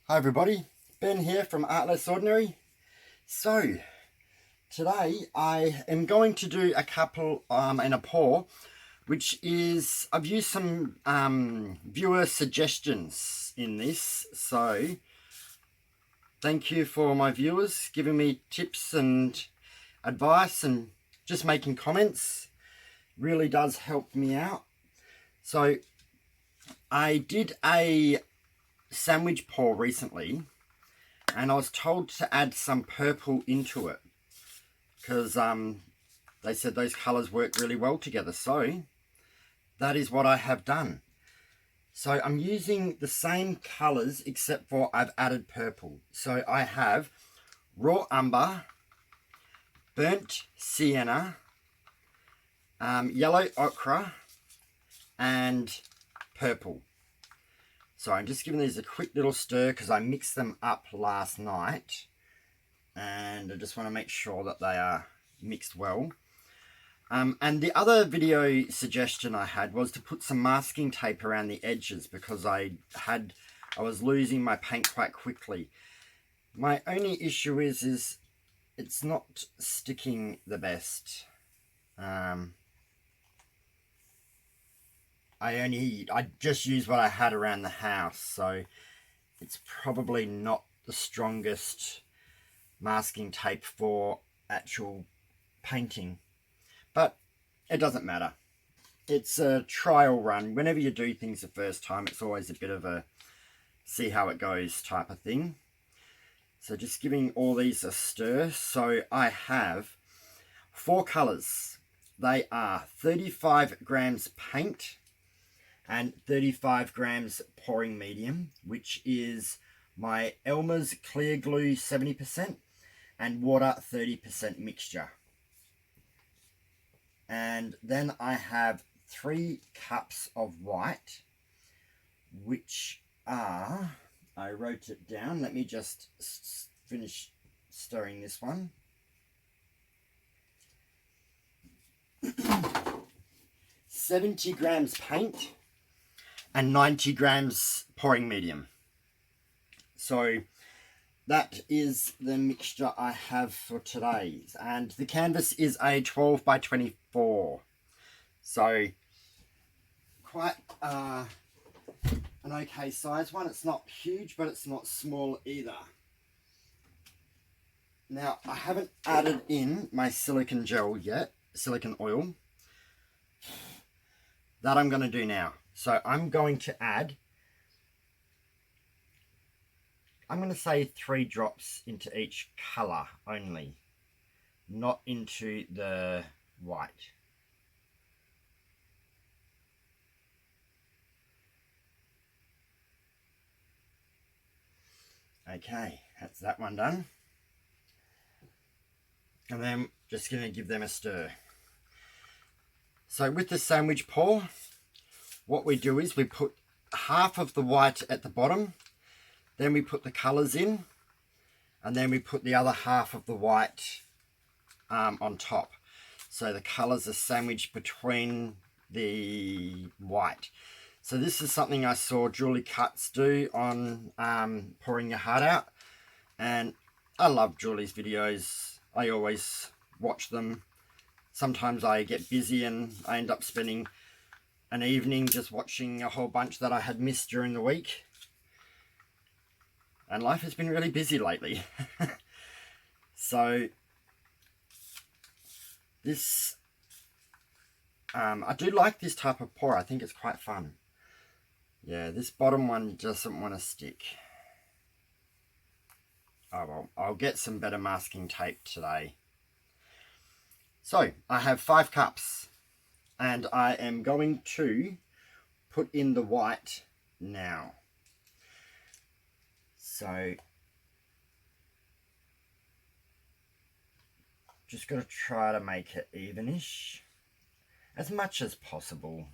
Hi everybody, Ben here from Art Less Ordinary. So, today I am going to do a couple and a pour, which is, I've used some viewer suggestions in this. So, thank you for my viewers giving me tips and advice and just making comments. Really does help me out. So, I did a sandwich pour recently and I was told to add some purple into it because they said those colors work really well together. So that is what I have done. So I'm using the same colors except for I've added purple. So I have raw umber, burnt sienna, yellow ochre, and purple. So I'm just giving these a quick little stir because I mixed them up last night and I just want to make sure that they are mixed well. And the other video suggestion I had was to put some masking tape around the edges because I was losing my paint quite quickly. My only issue is it's not sticking the best. I just used what I had around the house, so it's probably not the strongest masking tape for actual painting, but it doesn't matter. It's a trial run. Whenever you do things the first time, it's always a bit of a see how it goes type of thing. So just giving all these a stir. So I have 4 colors. They are 35 grams paint and 35 grams pouring medium, which is my Elmer's clear glue 70% and water 30% mixture. And then I have 3 cups of white, which are, I wrote it down, let me just finish stirring this one. 70 grams paint and 90 grams pouring medium. So that is the mixture I have for today. And the canvas is a 12 by 24. So quite an okay size one. It's not huge, but it's not small either. Now, I haven't added in my silicone gel yet, silicone oil. That I'm going to do now. So I'm going to add, I'm going to say 3 drops into each colour only, not into the white. Okay, that's that one done. And then just going to give them a stir. So with the sandwich pour, what we do is we put half of the white at the bottom, then we put the colours in, and then we put the other half of the white on top. So the colours are sandwiched between the white. So this is something I saw Julie Cutts do on pouring your heart out. And I love Julie's videos. I always watch them. Sometimes I get busy and I end up spending an evening just watching a whole bunch that I had missed during the week. And life has been really busy lately. So this, I do like this type of pour. I think it's quite fun. Yeah, this bottom one doesn't want to stick. Oh well, I'll get some better masking tape today. So I have 5 cups. And I am going to put in the white now. So, just got to try to make it evenish as much as possible.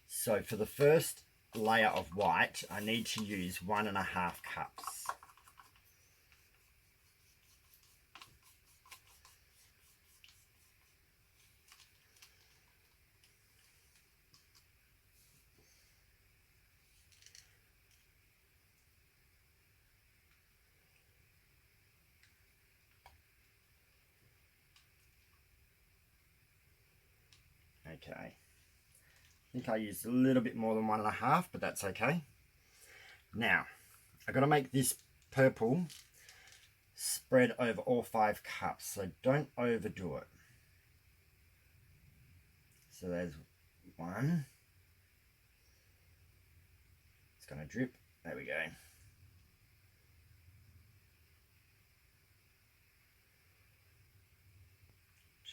So for the first layer of white, I need to use 1.5 cups. Okay, I think I used a little bit more than 1.5, but that's okay. Now, I've got to make this purple spread over all 5 cups, so don't overdo it. So there's 1. It's going to drip. There we go.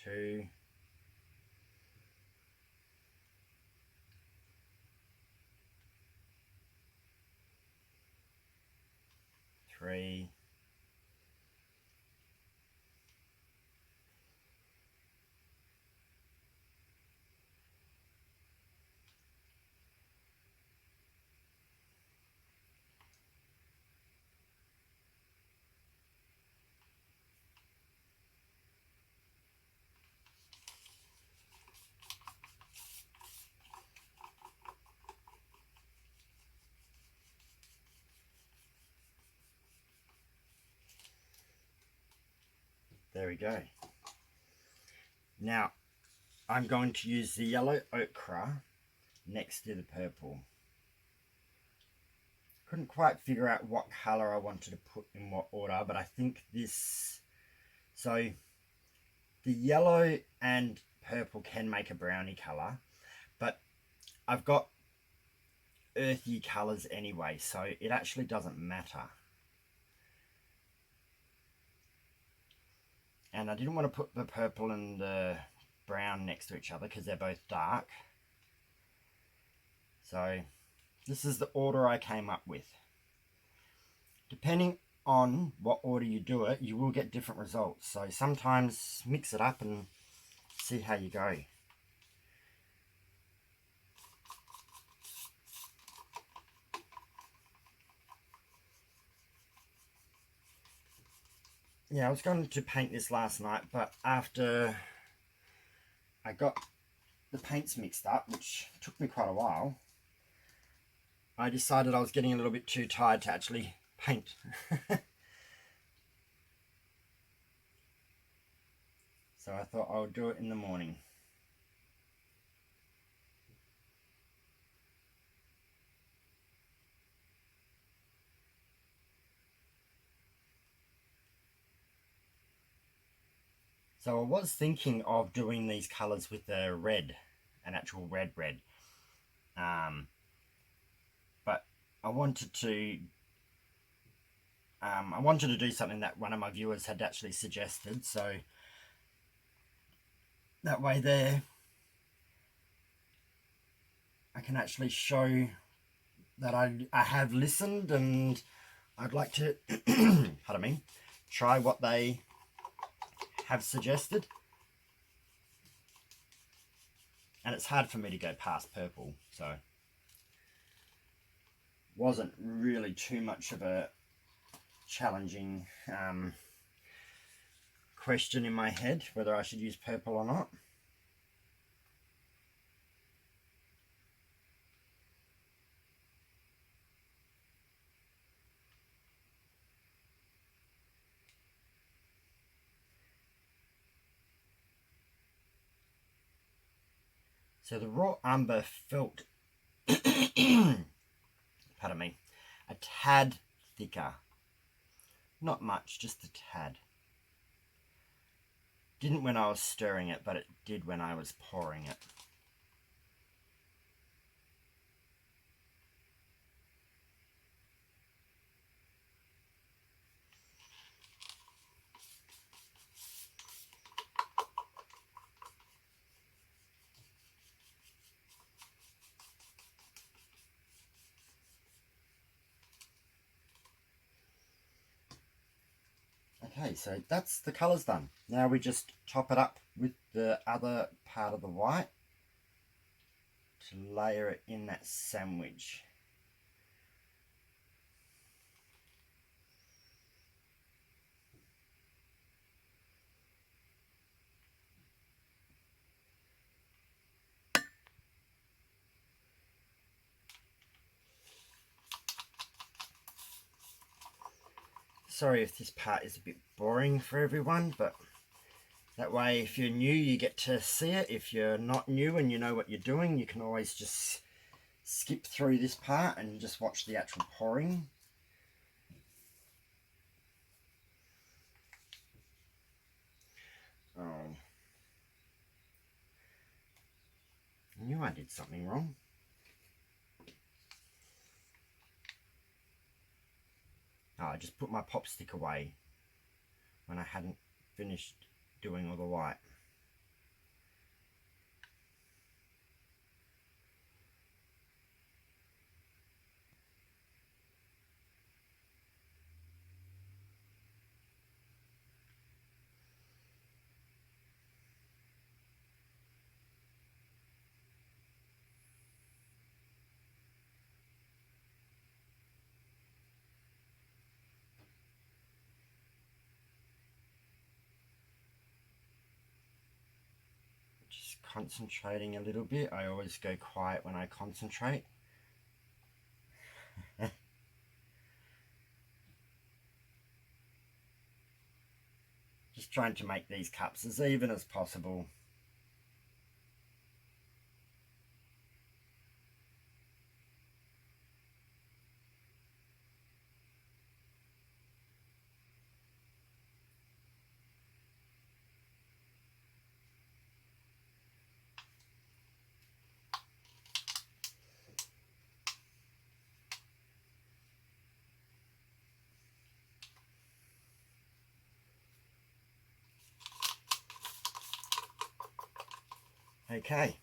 2. 3. 'There we go. Now, I'm going to use the yellow ochre next to the purple. Couldn't quite figure out what colour I wanted to put in what order, but I think this... So, the yellow and purple can make a brownie colour, but I've got earthy colours anyway, so it actually doesn't matter. And I didn't want to put the purple and the brown next to each other because they're both dark. So this is the order I came up with. Depending on what order you do it, you will get different results. So sometimes mix it up and see how you go. Yeah, I was going to paint this last night, but after I got the paints mixed up, which took me quite a while, I decided I was getting a little bit too tired to actually paint. So I thought I would do it in the morning. So I was thinking of doing these colours with the red, an actual red. But I wanted to do something that one of my viewers had actually suggested, so that way there I can actually show that I have listened, and I'd like to pardon me, try what they have suggested. And it's hard for me to go past purple, so wasn't really too much of a challenging question in my head whether I should use purple or not. So the raw umber felt, pardon me, a tad thicker. Not much, just a tad. Didn't when I was stirring it, but it did when I was pouring it. Okay, so that's the colours done. Now we just top it up with the other part of the white to layer it in that sandwich. Sorry if this part is a bit boring for everyone, but That way, if you're new, you get to see it. If you're not new and you know what you're doing, you can always just skip through this part and just watch the actual pouring. Oh, I knew I did something wrong. Oh, I just put my pop stick away when I hadn't finished doing all the white. Just concentrating a little bit. I always go quiet when I concentrate. Just trying to make these cups as even as possible. Okay.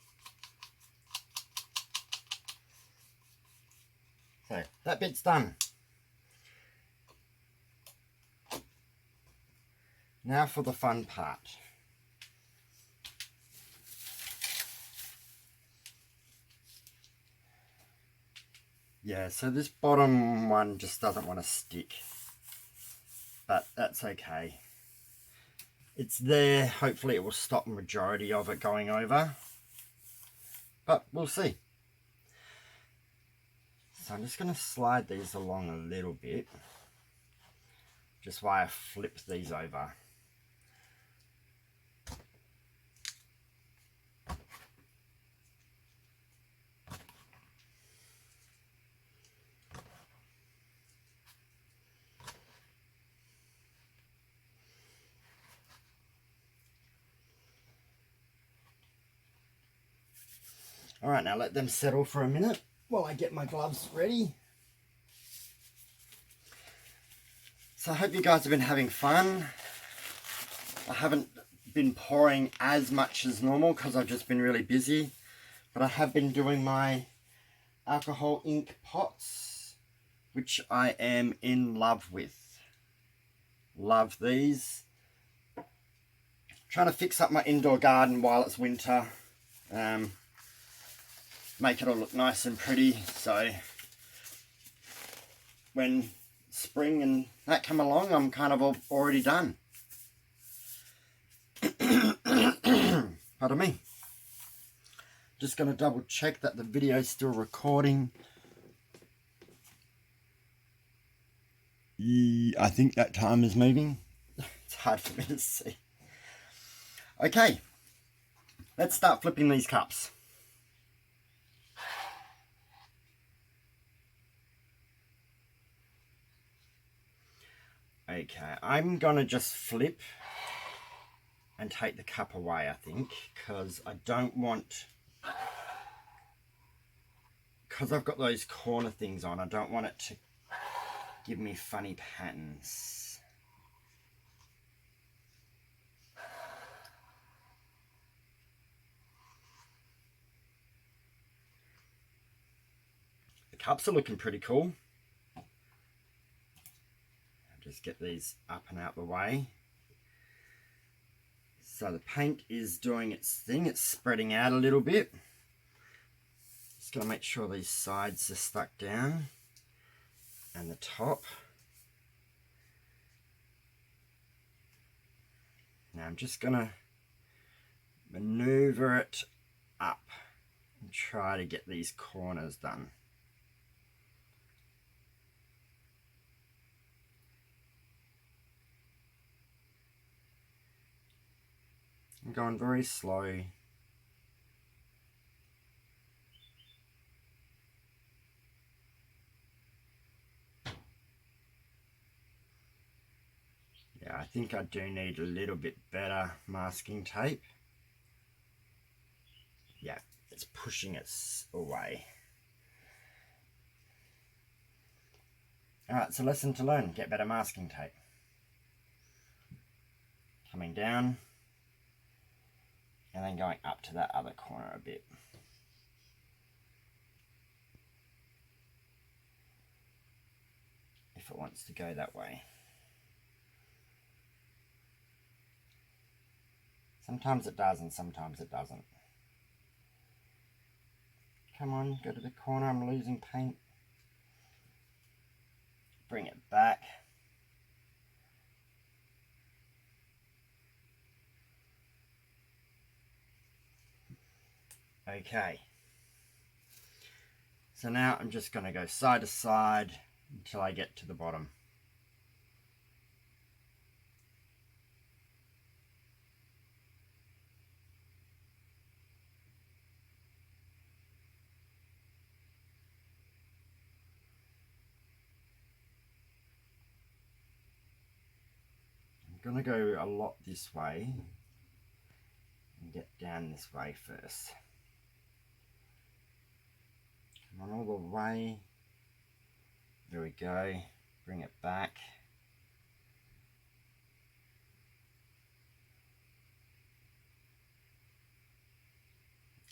So that bit's done. Now for the fun part. Yeah, so this bottom one just doesn't want to stick, but that's okay. It's there. Hopefully it will stop the majority of it going over, but we'll see. So I'm just going to slide these along a little bit, just while I flip these over. All right, now let them settle for a minute while I get my gloves ready. So I hope you guys have been having fun. I haven't been pouring as much as normal because I've just been really busy, but I have been doing my alcohol ink pots, which I am in love with. Love these. Trying to fix up my indoor garden while it's winter. Make it all look nice and pretty, so when spring and that come along, I'm kind of already done. Pardon me. Just going to double check that the video is still recording. I think that time is moving. It's hard for me to see. Okay, let's start flipping these cups. Okay, I'm gonna just flip and take the cup away, I think, because I don't want, because I've got those corner things on, I don't want it to give me funny patterns. The cups are looking pretty cool. Just get these up and out the way. So the paint is doing its thing, it's spreading out a little bit. Just gotta make sure these sides are stuck down and the top. Now I'm just gonna maneuver it up and try to get these corners done. I'm going very slow. Yeah, I think I do need a little bit better masking tape. Yeah, it's pushing it away. Alright, so lesson to learn, get better masking tape. Coming down, and then going up to that other corner a bit. If it wants to go that way. Sometimes it does and sometimes it doesn't. Come on, go to the corner, I'm losing paint. Bring it back. Okay. So now I'm just going to go side to side until I get to the bottom. I'm going to go a lot this way and get down this way first. Come on all the way. There we go. Bring it back.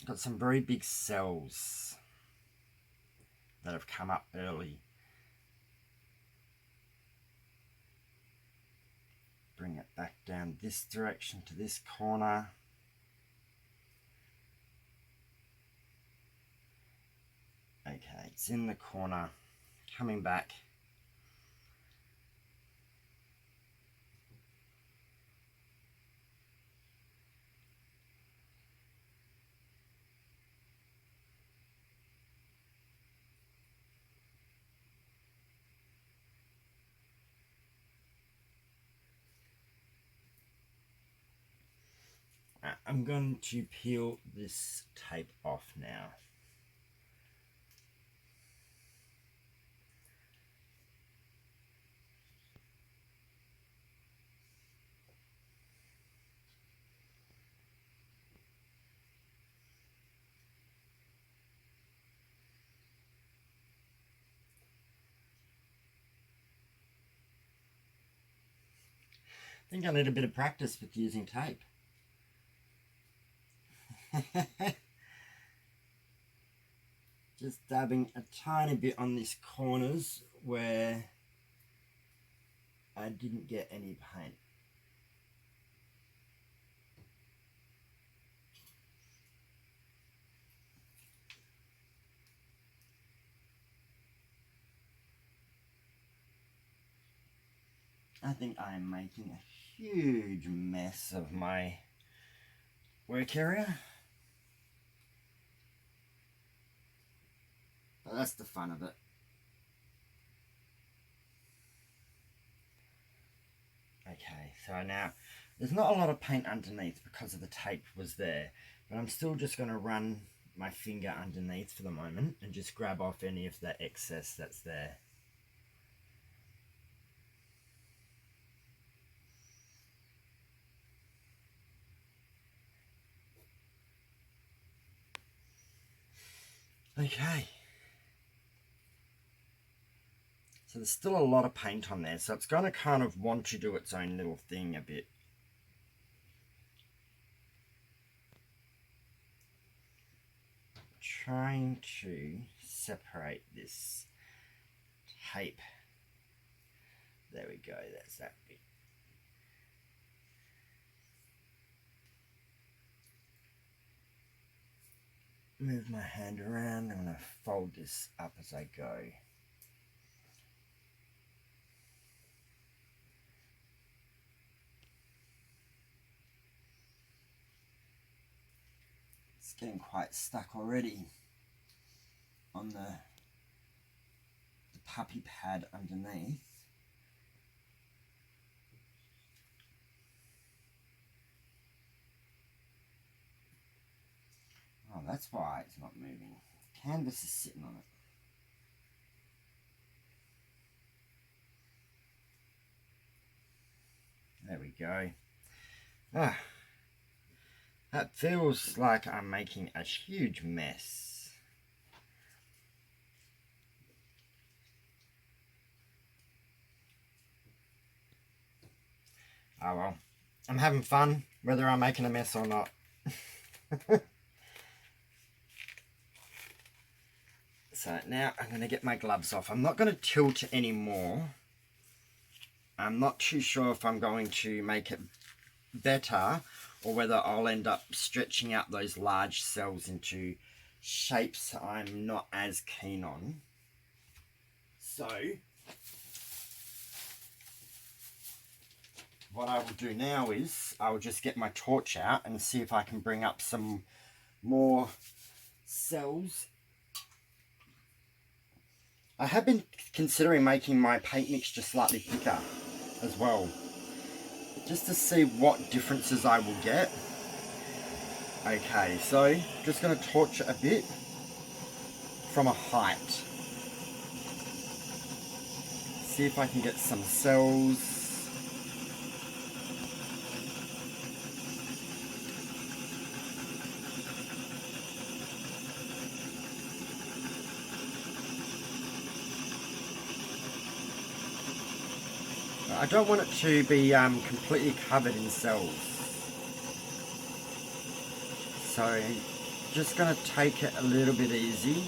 Got some very big cells that have come up early. Bring it back down this direction to this corner. Okay, it's in the corner. Coming back. I'm going to peel this tape off now. I think I need a bit of practice with using tape. Just dabbing a tiny bit on these corners where I didn't get any paint. I think I am making a huge mess of my work area. But that's the fun of it. Okay, so now there's not a lot of paint underneath because of the tape was there, but I'm still just going to run my finger underneath for the moment and just grab off any of that excess that's there. Okay. So there's still a lot of paint on there, so it's going to kind of want to do its own little thing a bit. Trying to separate this tape. There we go, that's that bit. Move my hand around, I'm going to fold this up as I go. It's getting quite stuck already on the puppy pad underneath. that's why it's not moving. Canvas is sitting on it. There we go. Ah, that feels like I'm making a huge mess. Oh well, I'm having fun, whether I'm making a mess or not. So now I'm going to get my gloves off. I'm not going to tilt anymore. I'm not too sure if I'm going to make it better or whether I'll end up stretching out those large cells into shapes I'm not as keen on. So what I will do now is I will just get my torch out and see if I can bring up some more cells. I have been considering making my paint mixture slightly thicker as well, just to see what differences I will get. Okay, so just going to torch it a bit from a height. See if I can get some cells. I don't want it to be completely covered in cells. So just going to take it a little bit easy.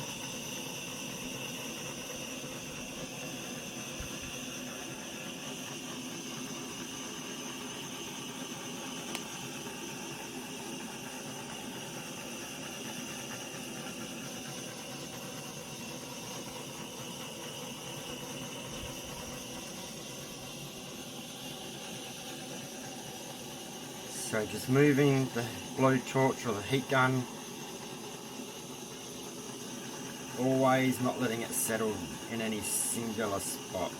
So just moving the blowtorch or the heat gun, always not letting it settle in any singular spot.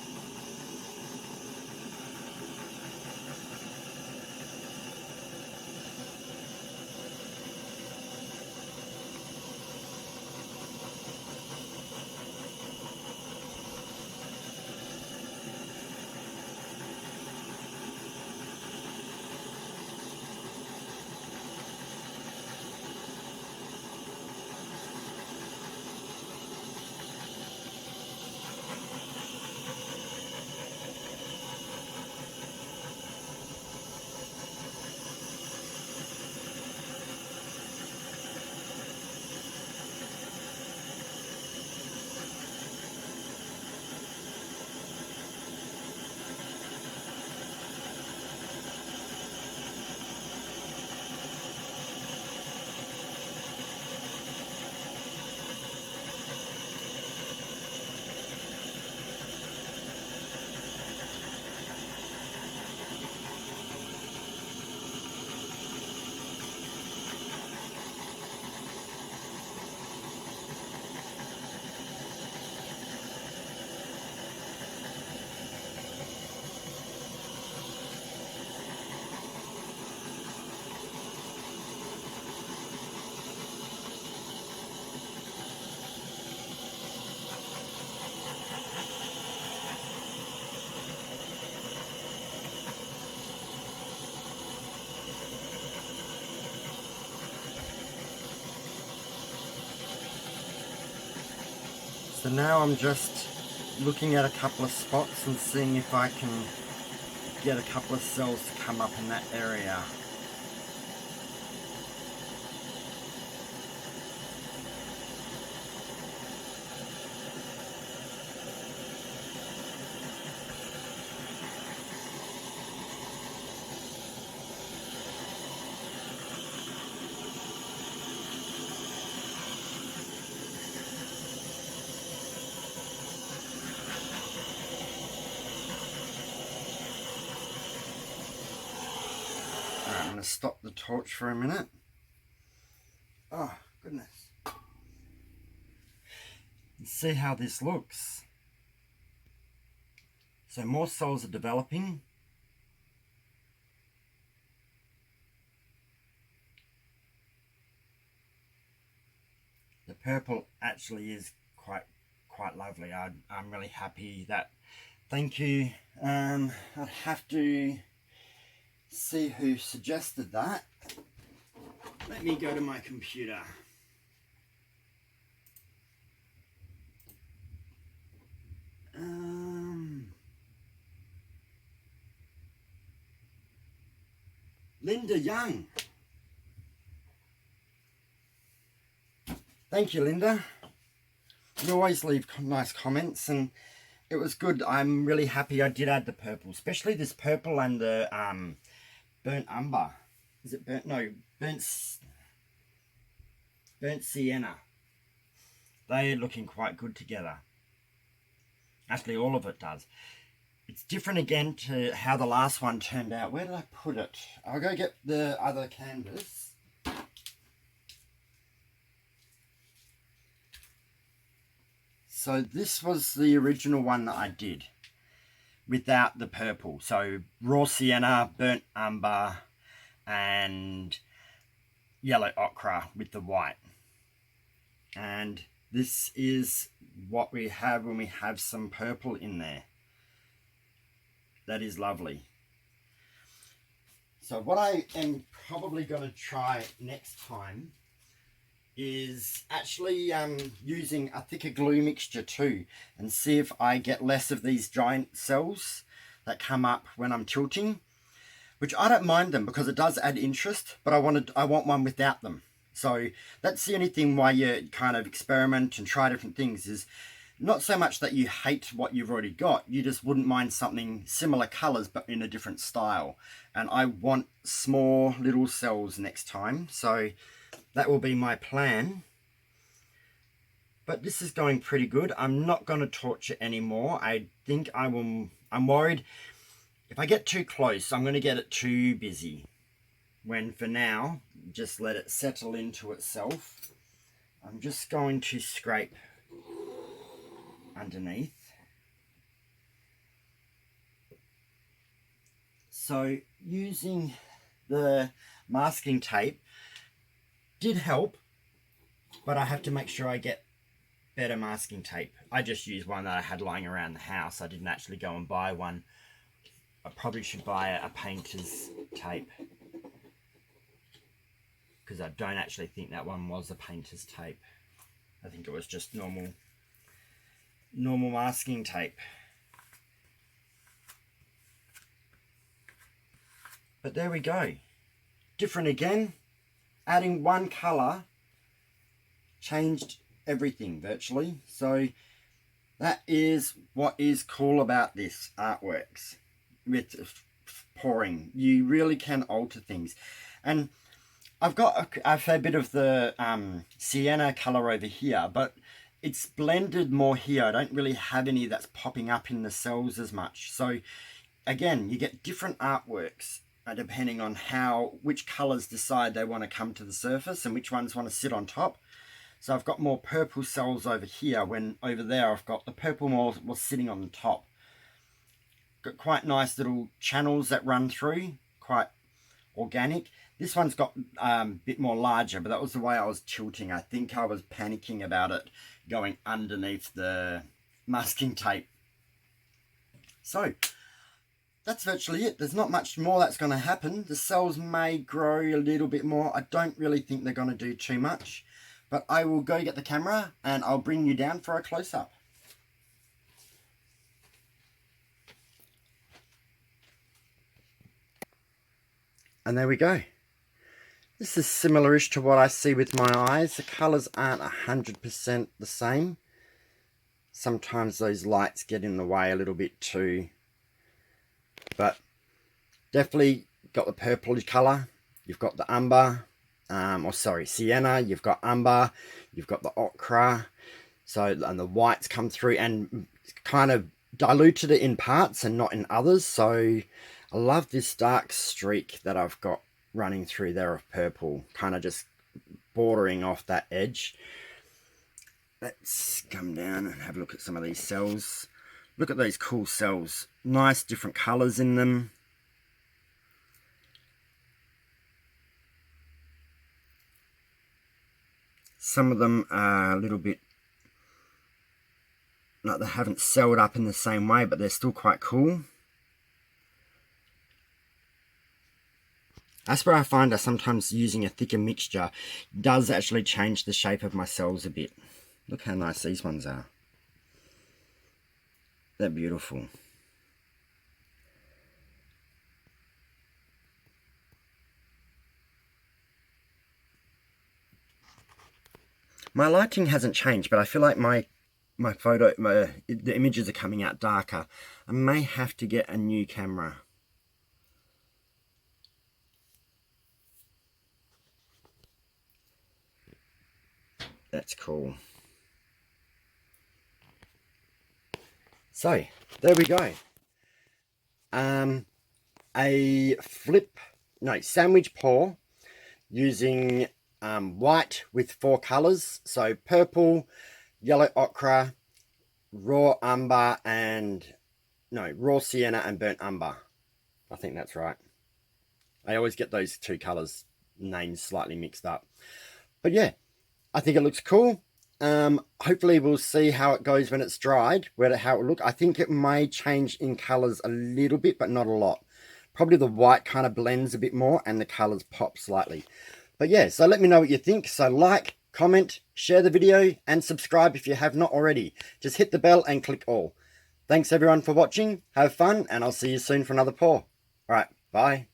So now I'm just looking at a couple of spots and seeing if I can get a couple of cells to come up in that area. I'm going to stop the torch for a minute. Oh, goodness. And see how this looks. So more cells are developing. the purple actually is quite lovely. I'm really happy that, thank you. I'd have to see who suggested that. Let me go to my computer. Linda Young. Thank you, Linda. You always leave nice comments, and it was good. I'm really happy I did add the purple, especially this purple and the burnt umber. Is it burnt? No, burnt sienna. They're looking quite good together. Actually, all of it does. It's different again to how the last one turned out. Where did I put it? I'll go get the other canvas. So this was the original one that I did without the purple. So raw sienna, burnt umber, and yellow ochre with the white. And this is what we have when we have some purple in there. That is lovely. So what I am probably going to try next time is actually using a thicker glue mixture too, and see if I get less of these giant cells that come up when I'm tilting, which I don't mind them because it does add interest, but I want one without them. So that's the only thing why you kind of experiment and try different things, is not so much that you hate what you've already got, you just wouldn't mind something similar colors but in a different style. And I want small little cells next time, so that will be my plan. But this is going pretty good. I'm not going to torch it anymore. I think I'm worried if I get too close, I'm going to get it too busy. When for now, just let it settle into itself. I'm just going to scrape underneath. So using the masking tape did help, but I have to make sure I get better masking tape. I just used one that I had lying around the house. I didn't actually go and buy one. I probably should buy a painter's tape, because I don't actually think that one was a painter's tape. I think it was just normal masking tape. But there we go. Different again. Adding one colour changed everything virtually. So that is what is cool about this artworks with pouring. You really can alter things. And I've got a fair bit of the sienna colour over here, but it's blended more here. I don't really have any that's popping up in the cells as much. So again, you get different artworks depending on which colours decide they want to come to the surface and which ones want to sit on top. So I've got more purple cells over here, when over there I've got the purple more sitting on the top. Got quite nice little channels that run through, quite organic. This one's got a bit more larger, but that was the way I was tilting. I think I was panicking about it going underneath the masking tape. So that's virtually it. There's not much more that's going to happen. The cells may grow a little bit more. I don't really think they're going to do too much, but I will go get the camera and I'll bring you down for a close-up. And there we go. This is similar-ish to what I see with my eyes. The colours aren't 100% the same. Sometimes those lights get in the way a little bit too. But definitely got the purplish colour. You've got the umber, sienna. You've got umber. You've got the ochre. So, and the whites come through and kind of diluted it in parts and not in others. So I love this dark streak that I've got running through there of purple, kind of just bordering off that edge. Let's come down and have a look at some of these cells. Look at these cool cells. Nice different colours in them. Some of them are a little bit, like they haven't celled up in the same way, but they're still quite cool. That's where I find that sometimes using a thicker mixture does actually change the shape of my cells a bit. Look how nice these ones are. They're beautiful. My lighting hasn't changed, but I feel like the images are coming out darker. I may have to get a new camera. That's cool. So, there we go. A sandwich pour using white with 4 colours. So purple, yellow ochre, raw umber, raw sienna and burnt umber. I think that's right. I always get those 2 colours names slightly mixed up. But yeah, I think it looks cool. Hopefully we'll see how it goes when it's dried, how it will look. I think it may change in colours a little bit, but not a lot. Probably the white kind of blends a bit more and the colours pop slightly. But yeah, so let me know what you think. So like, comment, share the video and subscribe if you have not already. Just hit the bell and click all. Thanks everyone for watching. Have fun and I'll see you soon for another pour. Alright, bye.